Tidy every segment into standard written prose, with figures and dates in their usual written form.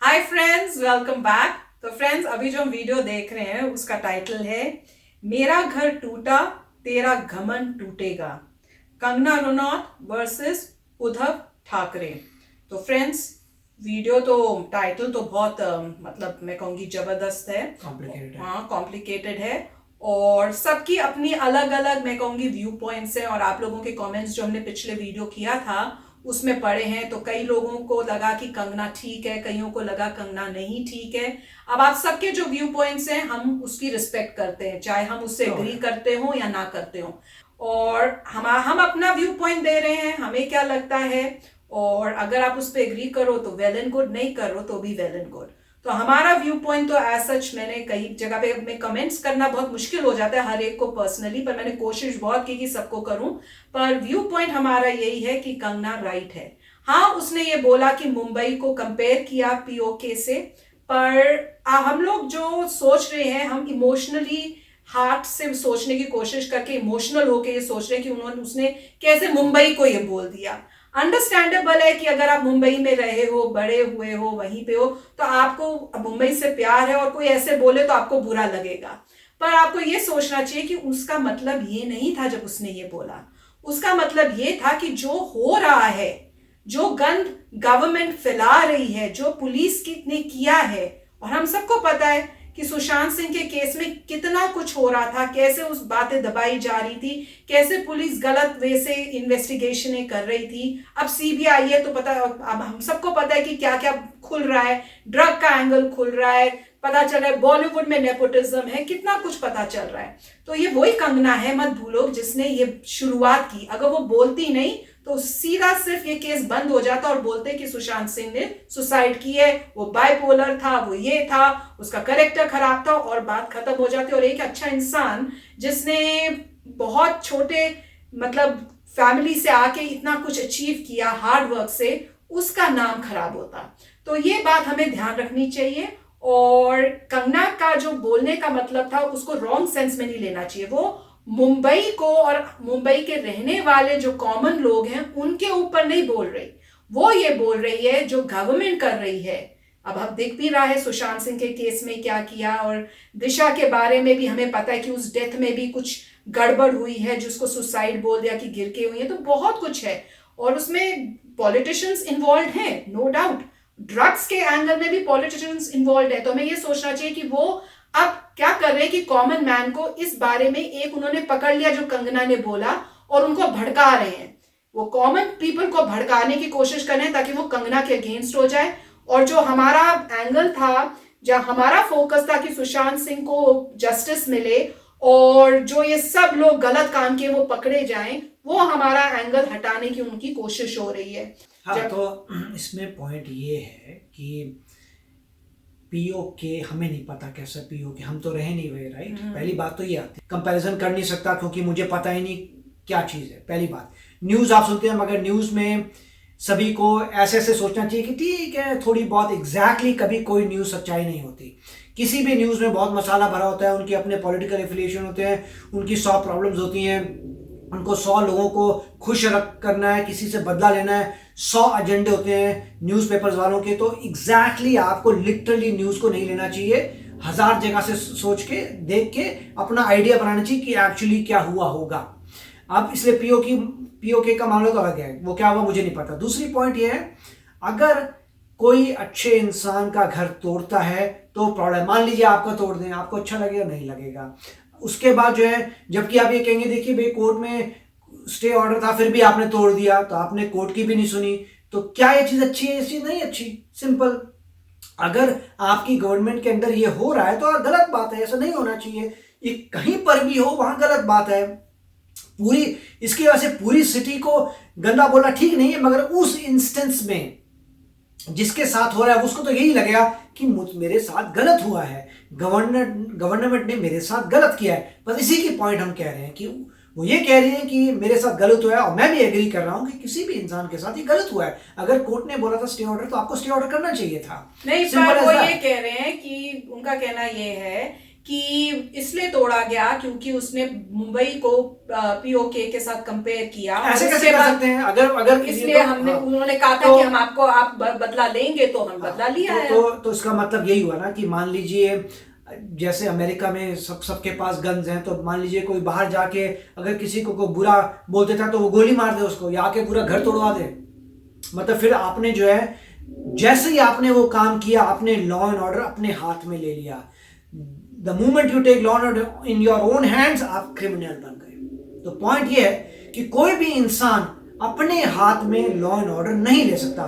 Hi friends, welcome back. तो friends, अभी जो हम वीडियो देख रहे हैं उसका टाइटल है मेरा घर टूटा तेरा घमंड टूटेगा, कंगना रनौत वर्सेस उद्धव ठाकरे। तो फ्रेंड्स, वीडियो तो टाइटल तो बहुत मतलब मैं कहूँगी जबरदस्त है, कॉम्प्लिकेटेड है। हाँ कॉम्प्लिकेटेड है। और सबकी अपनी अलग अलग मैं कहूँगी व्यू पॉइंट्स हैं। और आप लोगों के कमेंट्स जो हमने पिछले वीडियो किया था उसमें पढ़े हैं, तो कई लोगों को लगा कि कंगना ठीक है, कईयों को लगा कंगना नहीं ठीक है। अब आप सबके जो व्यू पॉइंट्स हैं हम उसकी रिस्पेक्ट करते हैं, चाहे हम उससे श्योर एग्री है। करते हो या ना करते हो। और हम अपना व्यू पॉइंट दे रहे हैं, हमें क्या लगता है। और अगर आप उस पर एग्री करो तो वेल एंड गुड, नहीं करो तो भी वेल एंड गुड। तो हमारा व्यू पॉइंट तो एज सच मैंने कई जगह पे में कमेंट्स करना बहुत मुश्किल हो जाता है हर एक को पर्सनली, पर मैंने कोशिश बहुत की कि सबको करूं। पर व्यू पॉइंट हमारा यही है कि कंगना राइट है। हाँ, उसने ये बोला कि मुंबई को कंपेयर किया पीओके से, पर हम लोग जो सोच रहे हैं हम इमोशनली हार्ट से सोचने की कोशिश करके इमोशनल होके ये सोच रहे हैं कि उन्होंने उसने कैसे मुंबई को ये बोल दिया। अंडरस्टैंडेबल है कि अगर आप मुंबई में रहे हो, बड़े हुए हो, वहीं पे हो, तो आपको मुंबई से प्यार है और कोई ऐसे बोले तो आपको बुरा लगेगा। पर आपको ये सोचना चाहिए कि उसका मतलब ये नहीं था जब उसने ये बोला। उसका मतलब ये था कि जो हो रहा है, जो गंद गवर्नमेंट फैला रही है, जो पुलिस ने किया है, और हम सबको पता है कि सुशांत सिंह के केस में कितना कुछ हो रहा था, कैसे उस बातें दबाई जा रही थी, कैसे पुलिस गलत वे से इन्वेस्टिगेशन कर रही थी। अब सीबीआई है तो पता, अब हम सबको पता है कि क्या क्या खुल रहा है, ड्रग का एंगल खुल रहा है, पता चल रहा है बॉलीवुड में नेपोटिज्म है, कितना कुछ पता चल रहा है। तो ये वही कंगना है, मत भूलो, जिसने ये शुरुआत की। अगर वो बोलती नहीं तो सीधा सिर्फ ये केस बंद हो जाता और बोलते कि सुशांत सिंह ने सुसाइड की है, वो बाइपोलर था, वो ये था, उसका करेक्टर खराब था, और बात खत्म हो जाती। और एक अच्छा इंसान जिसने बहुत छोटे मतलब फैमिली से आके इतना कुछ अचीव किया हार्ड वर्क से, उसका नाम खराब होता। तो ये बात हमें ध्यान रखनी चाहिए। और कंगना का जो बोलने का मतलब था उसको रॉन्ग सेंस में नहीं लेना चाहिए। वो मुंबई को और मुंबई के रहने वाले जो कॉमन लोग हैं उनके ऊपर नहीं बोल रही, वो ये बोल रही है जो गवर्नमेंट कर रही है। अब हम देख भी रहा है सुशांत सिंह के केस में क्या किया, और दिशा के बारे में भी हमें पता है कि उस डेथ में भी कुछ गड़बड़ हुई है, जिसको सुसाइड बोल दिया कि गिर के हुई है। तो बहुत कुछ है और उसमें पॉलिटिशियंस इन्वॉल्व हैं, नो डाउट। ड्रग्स के एंगल में भी पॉलिटिशियंस इन्वॉल्व है। तो हमें ये सोचना चाहिए कि वो अब क्या कर रहे हैं कि कॉमन मैन को इस बारे में एक उन्होंने पकड़ लिया जो कंगना ने बोला, और उनको भड़का रहे हैं। वो कॉमन पीपल को भड़काने की कोशिश कर रहे हैं ताकि वो कंगना के अगेंस्ट हो जाए। और जो हमारा एंगल था, जहां हमारा फोकस था कि सुशांत सिंह को जस्टिस मिले और जो ये सब लोग गलत काम किए वो पकड़े जाएं, वो हमारा एंगल हटाने की उनकी कोशिश हो रही है। हाँ, जब तो इसमें पॉइंट ये है कि पीओके हमें नहीं पता कैसा पीओके, हम तो रह नहीं हुए, राइट। पहली बात तो ये आती है, कंपैरिजन कर नहीं सकता क्योंकि मुझे पता ही नहीं क्या चीज़ है। पहली बात, न्यूज़ आप सुनते हैं मगर न्यूज़ में सभी को ऐसे ऐसे सोचना चाहिए कि ठीक है थोड़ी बहुत एग्जैक्टली कभी कोई न्यूज़ सच्चाई नहीं होती। किसी भी न्यूज़ में बहुत मसाला भरा होता है, उनके अपने पॉलिटिकल एफिलिएशन होते हैं, उनकी 100 प्रॉब्लम्स होती हैं, उनको 100 लोगों को खुश रख करना है, किसी से बदला लेना है, 100 एजेंडे होते हैं न्यूज़पेपर्स वालों के। तो एग्जैक्टली आपको लिटरली न्यूज़ को नहीं लेना चाहिए, 1000 जगह से सोच के देख के अपना आइडिया बनाना चाहिए कि एक्चुअली क्या हुआ होगा। अब इसलिए पीओके का मामला तो अलग है, वो क्या हुआ मुझे नहीं पता। दूसरी पॉइंट ये है, अगर कोई अच्छे इंसान का घर तोड़ता है तो प्रॉब्लम, मान लीजिए आपका तोड़ दें, आपको अच्छा लगेगा नहीं लगेगा। उसके बाद जो है, जबकि आप ये कहेंगे देखिए भाई कोर्ट में स्टे ऑर्डर था फिर भी आपने तोड़ दिया, तो आपने कोर्ट की भी नहीं सुनी, तो क्या ये चीज अच्छी है? ये चीज नहीं अच्छी, सिंपल। अगर आपकी गवर्नमेंट के अंदर ये हो रहा है तो गलत बात है, ऐसा नहीं होना चाहिए। ये कहीं पर भी हो वहां गलत बात है। पूरी इसकी वजह से पूरी सिटी को गंदा बोलना ठीक नहीं है, मगर उस इंस्टेंस में जिसके साथ हो रहा है उसको तो यही लगेगा कि मेरे साथ गलत हुआ है, गवर्नमेंट ने मेरे साथ गलत किया है। बस इसी की पॉइंट हम कह रहे हैं कि वो ये कह रही है कि मेरे साथ गलत हुआ है, और मैं भी एग्री कर रहा हूं कि किसी भी इंसान के साथ ये गलत हुआ है। अगर कोर्ट ने बोला था स्टे ऑर्डर, तो आपको स्टे ऑर्डर करना चाहिए था। नहीं, सिंपल पर एज वो ये दैट। कह रहे हैं कि उनका कहना ये है कि इसलिए तोड़ा गया क्योंकि उसने मुंबई को पीओके के साथ कंपेयर किया। ऐसे कैसे कर सकते हैं? अगर इसलिए हमने उन्होंने कहा था कि हम आप बदला लेंगे, तो हम बदला लिया है। तो इसका मतलब यही हुआ ना कि मान लीजिए जैसे अमेरिका में सबके पास गन्स हैं, तो मान लीजिए कोई बाहर जाके अगर किसी को बुरा बोल देता तो वो गोली मार दे उसको, या आके पूरा घर तोड़वा दे। मतलब फिर आपने जो है, जैसे ही आपने वो काम किया, आपने लॉ एंड ऑर्डर अपने हाथ में ले लिया। The moment you take law and order in your own hands, आप क्रिमिनल बन गए। तो पॉइंट ये है कि कोई भी इंसान अपने हाथ में लॉ एंड ऑर्डर नहीं ले सकता।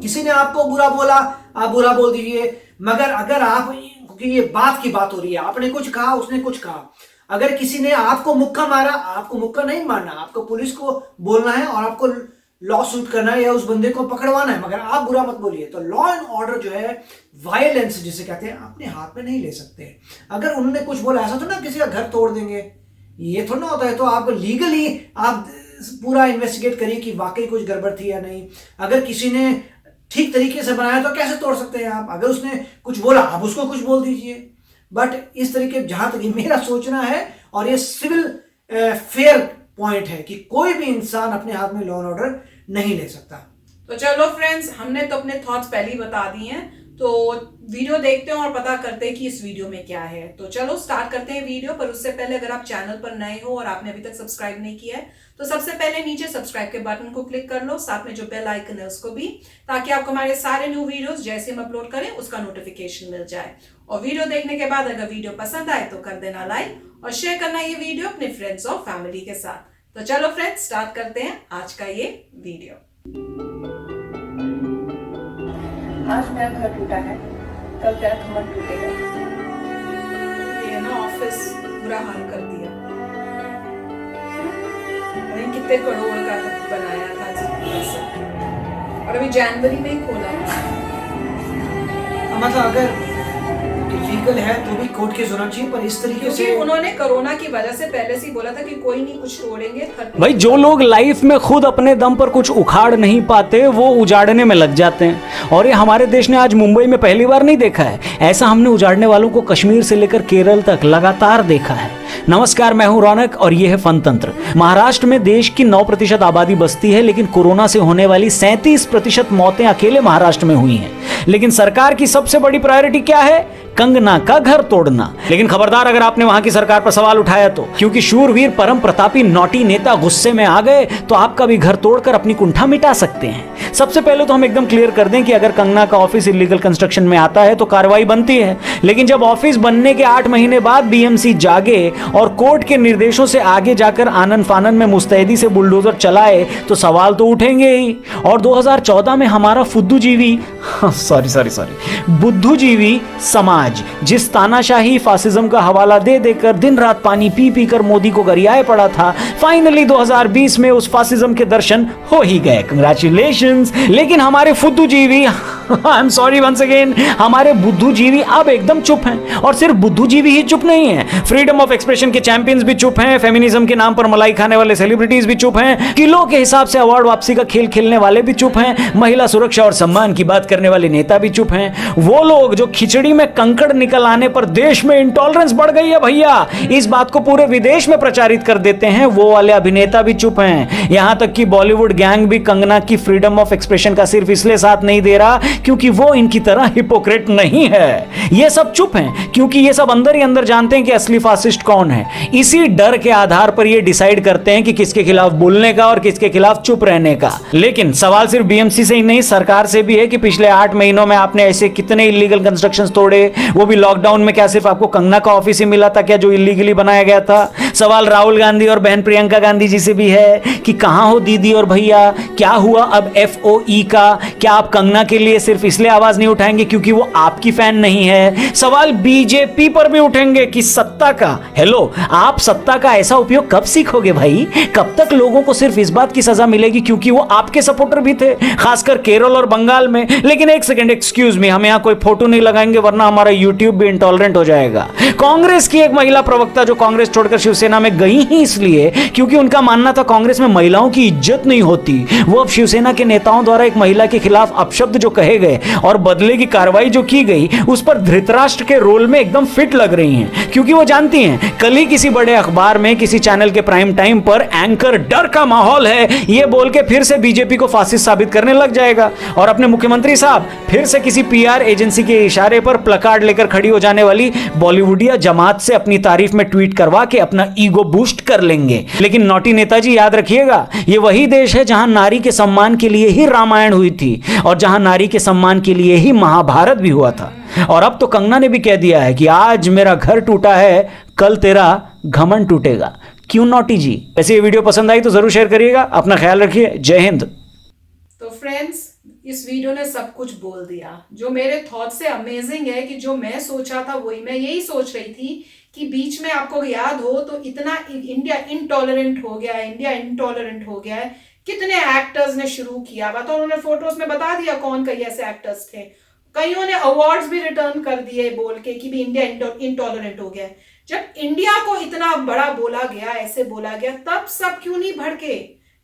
किसी ने आपको बुरा बोला, आप बुरा बोल दीजिए, मगर अगर आप, क्योंकि ये बात की बात हो रही है, आपने कुछ कहा, उसने कुछ कहा, अगर किसी ने आपको मुक्का मारा, आपको मुक्का नहीं मारना, आपको पुलिस को बोलना है और आपको लॉ सूट करना है या उस बंदे को पकड़वाना है, मगर आप बुरा मत बोलिए। तो लॉ एंड ऑर्डर जो है, वायलेंस जिसे कहते हैं, अपने हाथ में नहीं ले सकते। अगर उन्होंने कुछ बोला, ऐसा तो ना किसी का घर तोड़ देंगे, ये थोड़ा ना होता है। तो आप लीगली आप पूरा इन्वेस्टिगेट करिए कि वाकई कुछ गड़बड़ थी या नहीं। अगर किसी ने ठीक तरीके से बनाया तो कैसे तोड़ सकते हैं आप? अगर उसने कुछ बोला, आप उसको कुछ बोल दीजिए। बट इस तरीके, जहां तक मेरा सोचना है, और ये सिविल फेयर पॉइंट है कि कोई भी इंसान अपने हाथ में लॉ एंड ऑर्डर नहीं ले सकता। तो चलो फ्रेंड्स, हमने तो अपने थॉट्स पहले ही बता दिए हैं, तो वीडियो देखते हैं और पता करते हैं कि इस वीडियो में क्या है। तो चलो स्टार्ट करते हैं वीडियो। पर उससे पहले अगर आप चैनल पर नए हो और आपने अभी तक सब्सक्राइब नहीं किया है, तो सबसे पहले नीचे सब्सक्राइब के बटन को क्लिक कर लो, साथ में जो बेल आइकन है उसको भी, ताकि आपको हमारे सारे न्यू वीडियोस जैसे हम अपलोड करें उसका नोटिफिकेशन मिल जाए। और वीडियो देखने के बाद अगर वीडियो पसंद आए तो कर देना लाइक और शेयर करना ये वीडियो अपने फ्रेंड्स और फैमिली के साथ। तो चलो फ्रेंड्स, स्टार्ट करते हैं आज का ये वीडियो। आज मेरा घर टूटा है, कल तेरा कमर टूटेगा। ये ना ऑफिस बुरा हाल कर दिया। अरे कितने करोड़ का बनाया था पैसा, और अभी जनवरी में ही खोला। मतलब अगर लीगल है तो भी कोर्ट की जरूरत चाहिए, पर इस तरीके से उन्होंने कोरोना की वजह से पहले से ही बोला था कि कोई नहीं कुछ तोड़ेंगे। भाई, जो लोग लाइफ में खुद अपने दम पर कुछ उखाड़ नहीं पाते, वो उजाड़ने में लग जाते हैं। और ये हमारे देश ने आज मुंबई में पहली बार नहीं देखा है। ऐसा हमने उजाड़ने वालों को कश्मीर से लेकर केरल तक लगातार देखा है। नमस्कार, मैं हूं रौनक और यह है फनतंत्र। महाराष्ट्र में देश की 9% आबादी बसती है, लेकिन कोरोना से होने वाली 37% मौतें अकेले महाराष्ट्र में हुई हैं। लेकिन सरकार की सबसे बड़ी प्रायोरिटी क्या है? कंगना का घर तोड़ना। लेकिन खबरदार अगर आपने वहां की सरकार पर सवाल उठाया तो, क्योंकि शूरवीर परम प्रतापी नौटी नेता गुस्से में आ गए तो आपका भी घर तोड़कर अपनी कुंठा मिटा सकते हैं। सबसे पहले तो हम एकदम क्लियर कर दें कि अगर कंगना का ऑफिस इलीगल कंस्ट्रक्शन में आता है तो कार्रवाई बनती है। लेकिन जब ऑफिस बनने के 8 महीने बाद बीएमसी जागे और कोर्ट के निर्देशों से आगे जाकर आनन फानन में मुस्तैदी से बुलडोजर चलाए तो सवाल तो उठेंगे ही। और 2014 में हमारा बुद्धूजीवी समाज जिस तानाशाही फासिज्म का हवाला दे देकर दिन रात पानी पी पी कर मोदी को गरियाए पड़ा था, फाइनली 2020 में उस फासिज्म के दर्शन हो ही गए। कंग्रेचुलेशंस। लेकिन हमारे फुद्दूजीवी, I am sorry once again, हमारे बुद्धूजीवी अब एकदम चुप हैं। और सिर्फ बुद्धूजीवी ही चुप नहीं है, फ्रीडम ऑफ एक्सप्रेशन के चैंपियंस भी चुप हैं, फेमिनिज्म के नाम पर मलाई खाने वाले सेलिब्रिटीज भी चुप हैं, किलो के हिसाब से अवार्ड वापसी का खेल खेलने वाले भी चुप हैं, महिला सुरक्षा और सम्मान की बात करने वाले नेता भी चुप हैं। वो लोग जो खिचड़ी में कंकड़ निकल आने पर देश में इंटॉलरेंस बढ़ गई है भैया, इस बात को पूरे विदेश में प्रचारित कर देते हैं, वो वाले अभिनेता भी चुप हैं। यहां तक कि बॉलीवुड गैंग भी कंगना की फ्रीडम ऑफ एक्सप्रेशन का सिर्फ इसलिए साथ नहीं दे रहा क्योंकि वो इनकी तरह हिपोक्रेट नहीं है। ये सब चुप हैं क्योंकि ये सब अंदर ही अंदर जानते हैं कि असली फासिस्ट कौन है। इसी डर के आधार पर ये डिसाइड करते हैं कि किसके खिलाफ बोलने का और किसके खिलाफ चुप रहने का। लेकिन सवाल सिर्फ बीएमसी से ही नहीं, सरकार से भी है कि पिछले 8 महीनों में आपने ऐसे कितने इलीगल कंस्ट्रक्शंस तोड़े, वो भी लॉकडाउन में। क्या सिर्फ आपको कंगना का ऑफिस ही मिला था क्या जो इलीगली बनाया गया था? सवाल राहुल गांधी और बहन प्रियंका गांधी जी से भी है कि कहां हो दीदी और भैया, क्या हुआ अब FOE का? क्या आप कंगना के लिए सिर्फ इसलिए आवाज नहीं उठाएंगे क्योंकि वो आपकी फैन नहीं है? सवाल बीजेपी पर भी उठेंगे कि सत्ता का, हेलो, आप सत्ता का ऐसा उपयोग कब सीखोगे भाई? कब तक लोगों को सिर्फ इस बात की सजा मिलेगी क्योंकि वो आपके सपोर्टर भी थे, खासकर केरल और बंगाल में? लेकिन एक सेकंड, एक्सक्यूज मी, हम यहां कोई फोटो नहीं लगाएंगे वरना हमारा यूट्यूब भी इंटॉलरेंट हो जाएगा। कांग्रेस की एक महिला प्रवक्ता जो कांग्रेस छोड़कर शिवसेना शिवसेना में गई ही इसलिए क्योंकि उनका मानना था कांग्रेस में महिलाओं की इज्जत नहीं होती। वो अब शिवसेना के नेताओं द्वारा एक महिला के खिलाफ अपशब्द जो कहे गए और बदले की कार्रवाई जो की गई उस पर धृतराष्ट्र के रोल में एकदम फिट लग रही हैं, क्योंकि वो जानती हैं कल ही किसी बड़े अखबार में किसी चैनल के प्राइम टाइम पर एंकर डर का माहौल है ये बोल के फिर से बीजेपी को फासिस्ट साबित करने लग जाएगा और अपने मुख्यमंत्री साहब फिर से किसी पीआर एजेंसी के इशारे पर प्लकार्ड लेकर खड़ी हो जाने वाली बॉलीवुडिया जमात से अपनी तारीफ में ट्वीट करवा के अपना ईगो बूस्ट कर लेंगे। लेकिन नौटी नेताजी याद रखिएगा, ये वही देश है जहां नारी के सम्मान के लिए ही रामायण हुई थी और जहां नारी के सम्मान के लिए ही महाभारत भी हुआ था। और अब तो कंगना ने भी कह दिया है कि आज मेरा घर टूटा है, कल तेरा घमंड टूटेगा। क्यों नौटी जी? वैसे ये वीडियो पसंद आई तो जरूर शेयर करिएगा। अपना ख्याल रखिए। जय हिंद। तो फ्रेंड्स, इस वीडियो ने सब कुछ बोल दिया। जो मेरे थॉट से अमेजिंग है कि जो मैं सोचा था वही मैं यही सोच रही थी कि बीच में आपको याद हो तो इतना इंडिया इंटॉलरेंट हो गया है, इंडिया इंटॉलरेंट हो गया है। कितने एक्टर्स ने शुरू किया हुआ था, उन्होंने फोटोज में बता दिया कौन कई ऐसे एक्टर्स थे। कईयों ने अवार्ड्स भी रिटर्न कर दिए बोल के कि भी इंडिया इंटॉलरेंट हो गया है। जब इंडिया को इतना बड़ा बोला गया, ऐसे बोला गया, तब सब क्यों नहीं भड़के?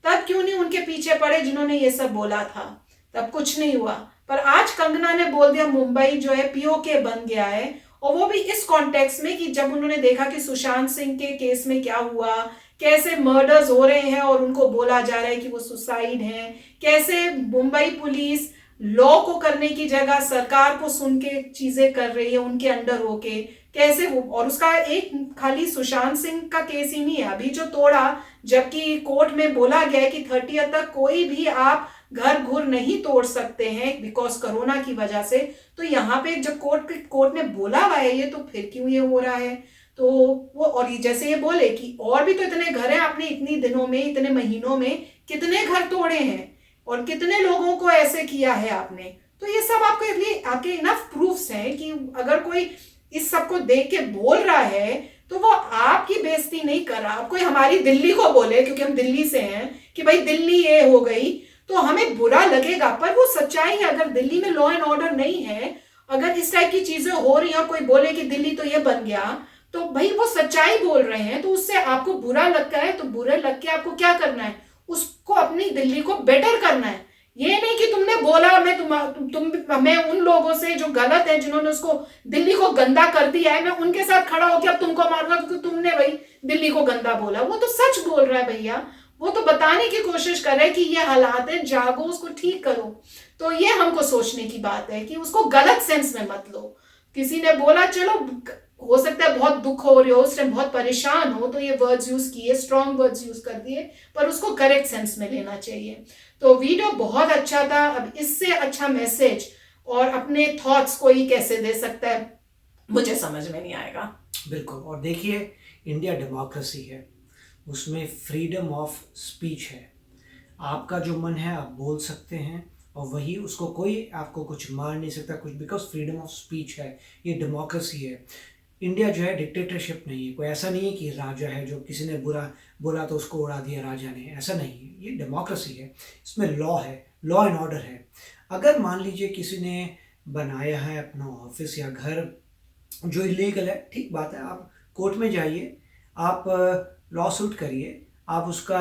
तब क्यों नहीं उनके पीछे पड़े जिन्होंने ये सब बोला था? तब कुछ नहीं हुआ। पर आज कंगना ने बोल दिया मुंबई जो है पीओके बन गया है, और वो भी इस कॉन्टेक्स्ट में कि जब उन्होंने देखा कि सुशांत सिंह के केस में क्या हुआ, कैसे मर्डर्स हो रहे हैं और उनको बोला जा रहा है कि वो सुसाइड हैं, कैसे मुंबई पुलिस लॉ को करने की जगह सरकार को सुन के चीजें कर रही है उनके अंडर होके, कैसे वो, और उसका एक खाली सुशांत सिंह का केस ही नहीं है अभी जो तोड़ा, जबकि कोर्ट में बोला गया है कि 30 तक कोई भी आप घर घुर नहीं तोड़ सकते हैं बिकॉज कोरोना की वजह से। तो यहाँ पे जब कोर्ट ने बोला हुआ है ये, तो फिर क्यों ये हो रहा है? तो वो, और जैसे ये बोले कि और भी तो इतने घर हैं, आपने इतनी दिनों में, इतने महीनों में कितने घर तोड़े हैं और कितने लोगों को ऐसे किया है आपने। तो ये सब आपके इनफ प्रूफ्स हैं कि अगर कोई इस सब को देख के बोल रहा है तो वो आपकी बेइज्जती नहीं कर रहा। आप कोई हमारी दिल्ली को बोले, क्योंकि हम दिल्ली से हैं, कि भाई दिल्ली ये हो गई, तो हमें बुरा लगेगा, पर वो सच्चाई है। अगर दिल्ली में लॉ एंड ऑर्डर नहीं है, अगर इस टाइप की चीजें हो रही हैं और कोई बोले कि दिल्ली तो ये बन गया, तो भाई वो सच्चाई बोल रहे हैं, तो उससे आपको बुरा लगता है, तो बुरा लग के आपको क्या करना है? उसको अपनी दिल्ली को बेटर करना है। ये नहीं कि तुमने बोला मैं उन लोगों से जो गलत है, जिन्होंने उसको दिल्ली को गंदा कर दिया है, मैं उनके साथ खड़ा होकर अब तुमको मारूंगा क्योंकि तुमने भाई दिल्ली को गंदा बोला। वो तो सच बोल रहा है भैया, वो तो बताने की कोशिश कर रहा है कि ये हालात है, जागो, उसको ठीक करो। तो ये हमको सोचने की बात है कि उसको गलत सेंस में मत लो। किसी ने बोला, चलो हो सकता है बहुत दुख हो रहे हो, उस टाइम बहुत परेशान हो, तो ये वर्ड्स यूज किए, स्ट्रॉन्ग वर्ड्स यूज कर दिए, पर उसको करेक्ट सेंस में लेना चाहिए। तो वीडियो बहुत अच्छा था। अब इससे अच्छा मैसेज और अपने थॉट्स कोई कैसे दे सकता है, मुझे समझ में नहीं आएगा। बिल्कुल। और देखिए, इंडिया डेमोक्रेसी है, उसमें फ्रीडम ऑफ स्पीच है। आपका जो मन है आप बोल सकते हैं, और वही उसको कोई आपको कुछ मार नहीं सकता कुछ, बिकॉज फ्रीडम ऑफ स्पीच है, ये डेमोक्रेसी है। इंडिया जो है डिक्टेटरशिप नहीं है। कोई ऐसा नहीं है कि राजा है जो किसी ने बुरा बोला तो उसको उड़ा दिया राजा ने, ऐसा नहीं है। ये डेमोक्रेसी है, इसमें लॉ है, लॉ एंड ऑर्डर है। अगर मान लीजिए किसी ने बनाया है अपना ऑफिस या घर जो इलीगल है, ठीक बात है, आप कोर्ट में जाइए, आप लॉ सूट करिए, आप उसका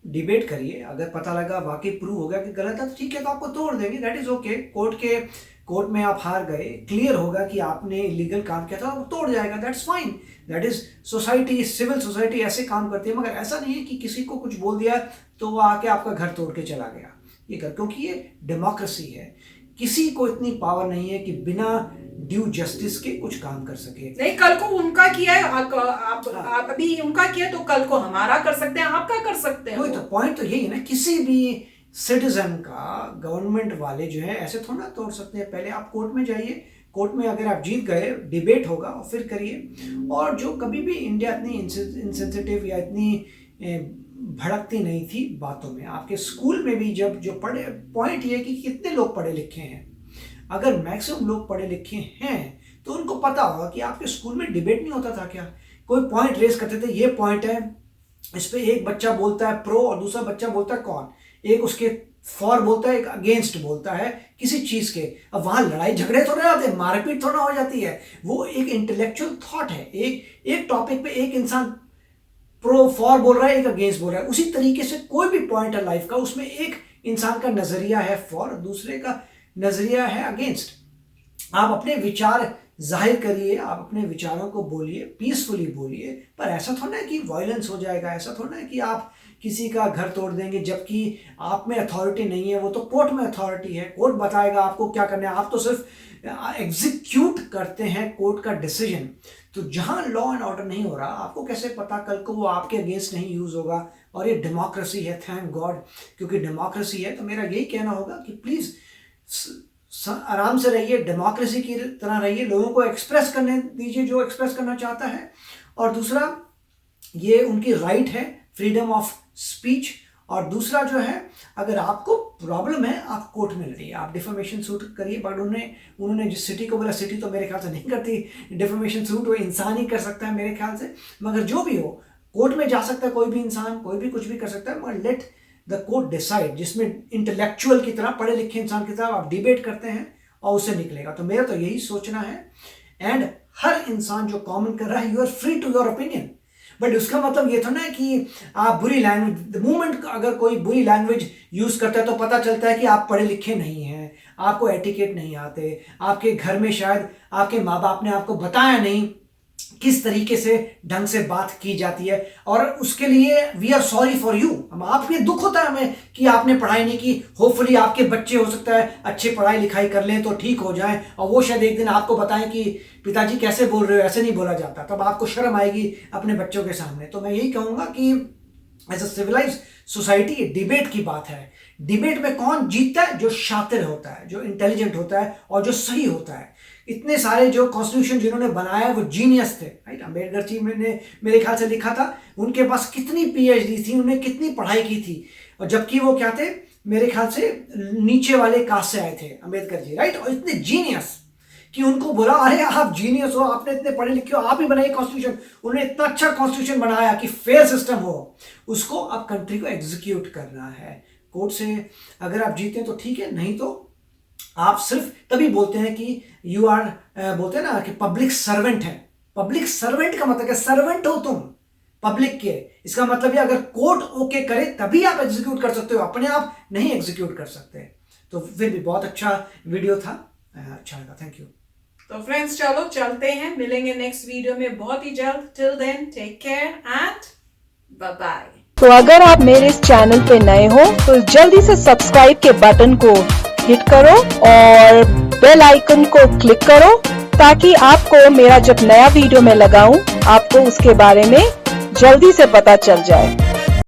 डिबेट करिए। अगर पता लगा वाकई प्रूव हो गया कि गलत है तो ठीक है, तो आपको तोड़ देंगे, दैट इज़ ओके। कोर्ट में आप हार गए, क्लियर होगा कि आपने इलीगल काम किया था, वो तोड़ जाएगा, that's fine. That is society, civil society ऐसे काम करती है। मगर ऐसा नहीं है कि किसी को कुछ बोल दिया तो वो आके आपका घर तोड़ के चला गया, ये कर, क्योंकि ये डेमोक्रेसी है। किसी को इतनी पावर नहीं है कि बिना ड्यू जस्टिस के कुछ काम कर सके। नहीं, कल को उनका किया है, आप अभी उनका किया तो कल को हमारा कर सकते हैं, आपका कर सकते हैं। वही तो पॉइंट तो यही है ना, किसी भी सिटीजन का गवर्नमेंट वाले जो है ऐसे थोड़ा तोड़ सकते हैं। पहले आप कोर्ट में जाइए, कोर्ट में अगर आप जीत गए, डिबेट होगा और फिर करिए। और जो कभी भी इंडिया इतनी इनसेंसिटिव या इतनी भड़कती नहीं थी बातों में। आपके स्कूल में भी जब जो पढ़े, पॉइंट ये है कि कितने लोग पढ़े लिखे हैं। अगर मैक्सिमम लोग पढ़े लिखे हैं तो उनको पता होगा कि आपके स्कूल में डिबेट नहीं होता था क्या? कोई पॉइंट रेस करते थे, ये पॉइंट है, इस पे एक बच्चा बोलता है प्रो और दूसरा बच्चा बोलता है कौन, एक उसके फॉर बोलता है, एक अगेंस्ट बोलता है किसी चीज के। अब वहां लड़ाई झगड़े थोड़े होते, मारपीट थोड़ा हो जाती है। वो एक इंटेलेक्चुअल थॉट है, एक टॉपिक पे एक इंसान प्रो फॉर बोल रहा है, एक अगेंस्ट बोल रहा है। उसी तरीके से कोई भी पॉइंट है लाइफ का, उसमें एक इंसान का नजरिया है फॉर, दूसरे का नजरिया है अगेंस्ट। आप अपने विचार जाहिर करिए, आप अपने विचारों को बोलिए, पीसफुली बोलिए, पर ऐसा थोड़ा है कि वायलेंस हो जाएगा, ऐसा थोड़ा है कि आप किसी का घर तोड़ देंगे, जबकि आप में अथॉरिटी नहीं है, वो तो कोर्ट में अथॉरिटी है, कोर्ट बताएगा आपको क्या करना है, आप तो सिर्फ एग्जीक्यूट करते हैं कोर्ट का डिसीजन। तो जहां लॉ एंड ऑर्डर नहीं हो रहा, आपको कैसे पता कल को वो आपके अगेंस्ट नहीं यूज होगा। और ये डेमोक्रेसी है, थैंक गॉड, क्योंकि डेमोक्रेसी है। तो मेरा यही कहना होगा कि प्लीज आराम से रहिए, डेमोक्रेसी की तरह रहिए, लोगों को एक्सप्रेस करने दीजिए जो एक्सप्रेस करना चाहता है। और दूसरा, ये उनकी राइट है, फ्रीडम ऑफ स्पीच। और दूसरा जो है, अगर आपको प्रॉब्लम है, आप कोर्ट में लड़िए, आप डिफेमेशन सूट करिए। बट उन्होंने जिस सिटी को बोला, सिटी तो मेरे ख्याल से नहीं करती डिफेमेशन सूट, वो इंसान ही कर सकता है मेरे ख्याल से। मगर जो भी हो, कोर्ट में जा सकता है कोई भी इंसान, कोई भी कुछ भी कर सकता है, मगर लेट द कोर्ट डिसाइड, जिसमें इंटेलेक्चुअल की तरह, पढ़े लिखे इंसान की तरह आप डिबेट करते हैं और उससे निकलेगा। तो मेरा तो यही सोचना है। एंड हर इंसान जो कमेंट कर रहा है, you are free to your opinion, but उसका मतलब ये थोड़ा है कि आप बुरी लैंग्वेज, द मोमेंट अगर कोई बुरी लैंग्वेज यूज करता है तो पता चलता है कि आप पढ़े लिखे नहीं हैं, आपको एटिकेट नहीं आते, आपके घर में शायद आपके माँ बाप ने आपको बताया नहीं किस तरीके से ढंग से बात की जाती है। और उसके लिए we are sorry for you, हम आपके दुख होता है हमें कि आपने पढ़ाई नहीं की। होपफुली आपके बच्चे हो सकता है अच्छी पढ़ाई लिखाई कर लें तो ठीक हो जाएं, और वो शायद एक दिन आपको बताएं कि पिताजी कैसे बोल रहे हो, ऐसे नहीं बोला जाता। तब आपको शर्म आएगी अपने बच्चों के सामने। तो मैं यही कहूँगा कि एज अ सिविलाइज्ड सोसाइटी, ये डिबेट की बात है। डिबेट में कौन जीतता है? जो शातिर होता है, जो इंटेलिजेंट होता है और जो सही होता है। इतने सारे जो कॉन्स्टिट्यूशन जिन्होंने बनाया वो जीनियस थे, राइट। अम्बेडकर जी ने मेरे ख्याल से लिखा था, उनके पास कितनी पीएचडी थी, उन्होंने कितनी पढ़ाई की थी, और जबकि वो क्या थे, मेरे ख्याल से नीचे वाले कास्ट से आए थे अम्बेडकर जी, राइट। और इतने जीनियस कि उनको बोला, अरे आप जीनियस हो, आपने इतने पढ़े लिखे हो, आप ही बनाइए कॉन्स्टिट्यूशन। उन्होंने इतना अच्छा कॉन्स्टिट्यूशन बनाया कि फेयर सिस्टम हो। उसको अब कंट्री को एग्जीक्यूट करना है। कोर्ट से अगर आप जीते तो ठीक है, नहीं तो आप सिर्फ तभी बोलते हैं कि यू आर, बोलते हैं ना कि पब्लिक सर्वेंट है। पब्लिक सर्वेंट का मतलब क्या? सर्वेंट हो तुम पब्लिक के। इसका मतलब है अगर कोर्ट ओके करे तभी आप एग्जीक्यूट कर सकते हो, अपने आप नहीं एग्जीक्यूट कर सकते। तो फिर भी बहुत अच्छा वीडियो था, अच्छा लगा, थैंक यू। तो फ्रेंड्स, चलो चलते हैं, मिलेंगे नेक्स्ट वीडियो में बहुत ही जल्द। Till then, take care and bye bye. तो अगर आप मेरे इस चैनल पे नए हो तो जल्दी से सब्सक्राइब के बटन को हिट करो और बेल आइकन को क्लिक करो, ताकि आपको मेरा जब नया वीडियो मैं लगाऊं आपको उसके बारे में जल्दी से पता चल जाए।